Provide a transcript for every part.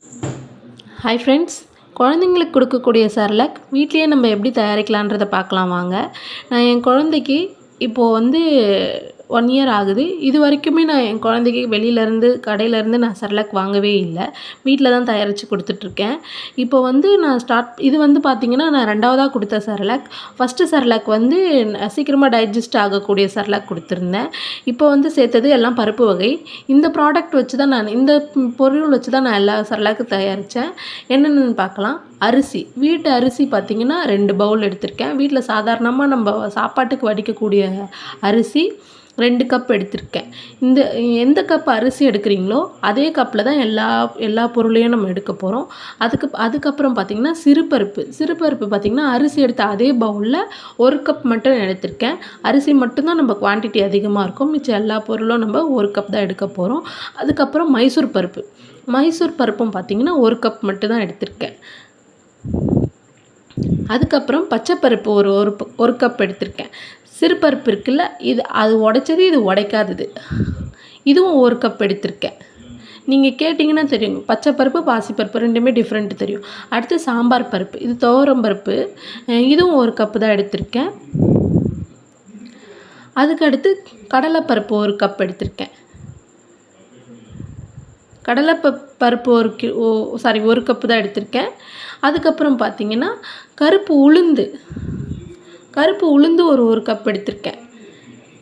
Hi friends, குழந்தைங்களுக்கு கொடுக்கக்கூடிய Cerelac வீட்லேயே நம்ம எப்படி தயாரிக்கலான்றதை பார்க்கலாம் வாங்க. நான் என் குழந்தைக்கு இப்போது 1 இயர் ஆகுது. இது வரைக்குமே நான் என் குழந்தைக்கு வெளியிலேருந்து கடையிலேருந்து நான் செர்லாக் வாங்கவே இல்லை. வீட்டில் தான் தயாரித்து கொடுத்துட்ருக்கேன். இப்போ நான் இது பார்த்திங்கன்னா நான் 2வதா கொடுத்த செர்லாக். ஃபஸ்ட்டு செர்லாக் சீக்கிரமாக டைஜஸ்ட் ஆகக்கூடிய செர்லாக் கொடுத்துருந்தேன். இப்போ சேர்த்தது எல்லாம் பருப்பு வகை. இந்த ப்ராடக்ட் வச்சு தான் இந்த பொருள் வச்சு தான் நான் எல்லா செர்லாக்கும் தயாரித்தேன். என்னென்னு பார்க்கலாம். அரிசி, வீட்டு அரிசி பார்த்திங்கன்னா 2 பவுல் எடுத்திருக்கேன். வீட்டில் சாதாரணமாக நம்ம சாப்பாட்டுக்கு வடிக்கக்கூடிய அரிசி 2 கப் எடுத்திருக்கேன். எந்த கப் அரிசி எடுக்கிறீங்களோ அதே கப்பில் தான் எல்லா பொருளையும் நம்ம எடுக்க போகிறோம். அதுக்கப்புறம் பார்த்திங்கன்னா சிறுபருப்பு பார்த்திங்கன்னா அரிசி எடுத்த அதே பவுலில் 1 கப் மட்டும் எடுத்திருக்கேன். அரிசி மட்டும்தான் நம்ம குவான்டிட்டி அதிகமாக இருக்கும். மிச்சம் எல்லா பொருளும் நம்ம 1 கப் தான் எடுக்க போகிறோம். அதுக்கப்புறம் மைசூர் பருப்பும் பார்த்திங்கன்னா 1 கப் மட்டும் தான் எடுத்திருக்கேன். அதுக்கப்புறம் பச்சைப்பருப்பு ஒரு கப் எடுத்திருக்கேன். சிறுபருப்பு இருக்குல்ல, அது உடைச்சது, இது உடைக்காதது, இதுவும் 1 கப் எடுத்திருக்கேன். நீங்கள் கேட்டிங்கன்னா தெரியும், பச்சைப்பருப்பு பாசிப்பருப்பு ரெண்டுமே டிஃப்ரெண்ட் தெரியும். அடுத்து சாம்பார் பருப்பு, இது துவரம் பருப்பு, இதுவும் 1 கப்பு தான் எடுத்திருக்கேன். அதுக்கடுத்து கடலைப்பருப்பு 1 கப் எடுத்திருக்கேன். கடலைப்பருப்பு 1 கப்பு தான் எடுத்திருக்கேன். அதுக்கப்புறம் பார்த்திங்கன்னா கருப்பு உளுந்து ஒரு கப் எடுத்திருக்கேன்.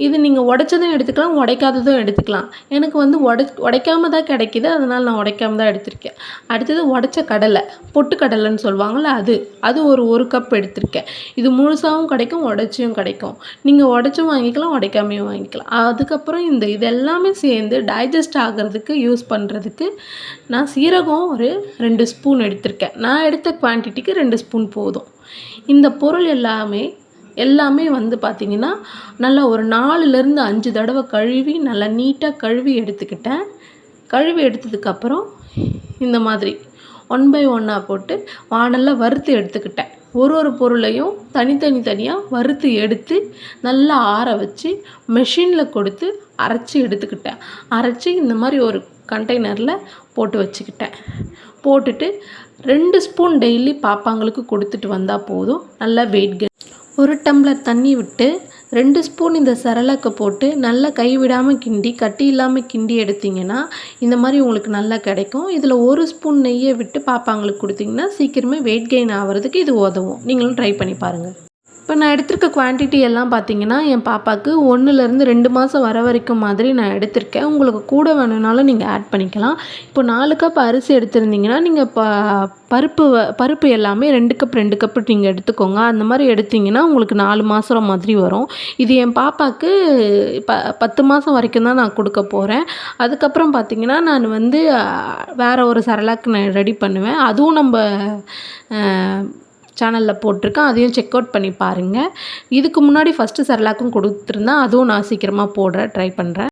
இது நீங்கள் உடைச்சதும் எடுத்துக்கலாம், உடைக்காததும் எடுத்துக்கலாம். எனக்கு உடைக்காம தான் கிடைக்கிது, அதனால் நான் உடைக்காம தான் எடுத்திருக்கேன். அடுத்தது உடைச்ச கடலை, பொட்டுக்கடலைன்னு சொல்லுவாங்கள்ல, அது ஒரு கப் எடுத்திருக்கேன். இது முழுசாகவும் கிடைக்கும், உடைச்சியும் கிடைக்கும். நீங்கள் உடைச்சும் வாங்கிக்கலாம், உடைக்காமையும் வாங்கிக்கலாம். அதுக்கப்புறம் இது எல்லாமே சேர்ந்து டைஜஸ்ட் ஆகிறதுக்கு யூஸ் பண்ணுறதுக்கு நான் சீரகம் ஒரு 2 ஸ்பூன் எடுத்திருக்கேன். நான் எடுத்த குவான்டிட்டிக்கு 2 ஸ்பூன் போதும். இந்த பொருள் எல்லாமே பார்த்திங்கன்னா நல்லா ஒரு 4லேருந்து 5 தடவை கழுவி நல்லா நீட்டாக கழுவி எடுத்துக்கிட்டேன். கழுவி எடுத்ததுக்கப்புறம் இந்த மாதிரி 1 பை 1 போட்டு வாணலில் வறுத்து எடுத்துக்கிட்டேன். ஒரு பொருளையும் தனியாக வறுத்து எடுத்து நல்லா ஆற வச்சு மெஷினில் கொடுத்து அரைச்சி எடுத்துக்கிட்டேன். அரைச்சி இந்த மாதிரி ஒரு கண்டெய்னரில் போட்டு வச்சுக்கிட்டேன். போட்டுட்டு 2 ஸ்பூன் டெய்லி பாப்பாங்களுக்கு கொடுத்துட்டு வந்தால் போதும். நல்லா வெயிட் 1 டம்ளர் தண்ணி விட்டு 2 ஸ்பூன் இந்த செரலாக்கை போட்டு நல்லா கைவிடாமல் கிண்டி, கட்டி இல்லாமல் கிண்டி எடுத்திங்கன்னா இந்த மாதிரி உங்களுக்கு நல்லா கிடைக்கும். இதில் 1 ஸ்பூன் நெய்யை விட்டு பாப்பாங்களுக்கு கொடுத்திங்கன்னா சீக்கிரமே வெயிட் கெயின் ஆகிறதுக்கு இது உதவும். நீங்களும் ட்ரை பண்ணி பாருங்கள். இப்போ நான் எடுத்திருக்க குவான்டிட்டி எல்லாம் பார்த்திங்கன்னா என் பாப்பாவுக்கு 1லேருந்து 2 மாதம் வர வரைக்கும் மாதிரி நான் எடுத்திருக்கேன். உங்களுக்கு கூட வேணும்னாலும் நீங்கள் ஆட் பண்ணிக்கலாம். இப்போ 4 கப் அரிசி எடுத்திருந்தீங்கன்னா நீங்கள் பருப்பு எல்லாமே 2 கப் நீங்கள் எடுத்துக்கோங்க. அந்த மாதிரி எடுத்திங்கன்னா உங்களுக்கு 4 மாதம் மாதிரி வரும். இது என் பாப்பாவுக்கு 10 மாதம் வரைக்கும் தான் நான் கொடுக்க போகிறேன். அதுக்கப்புறம் பார்த்திங்கன்னா நான் வேறு ஒரு செரலாக் நான் ரெடி பண்ணுவேன். அதுவும் நம்ம சேனலில் போட்டிருக்கேன், அதையும் செக் அவுட் பண்ணி பாருங்கள். இதுக்கு முன்னாடி ஃபஸ்ட்டு செரலாக்கும் கொடுத்துருந்தேன், அதுவும் நான் சீக்கிரமாக ட்ரை பண்ணுறேன்.